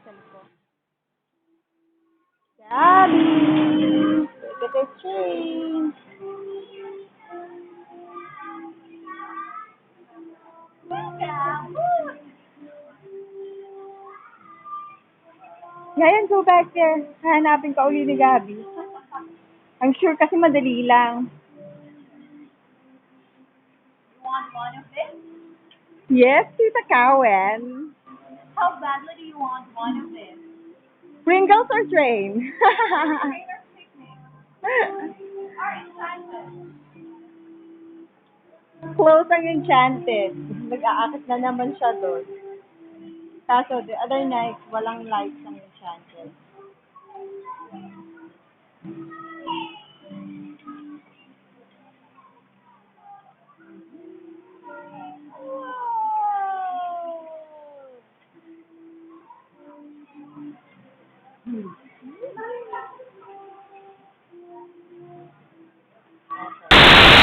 cellphone. Gabby! Take it exchange. Ngayon, go back there. Hanapin ka uli ni Gabby. I'm sure kasi madali lang. Want one of this? Yes, Tita Cowen. How badly do you want one of this? Pringles or train? Train or picnic? Or enchanted? Close ang Enchanted. Nag-aakit na naman siya doon. Kaso, the other night, walang lights ang Enchanted.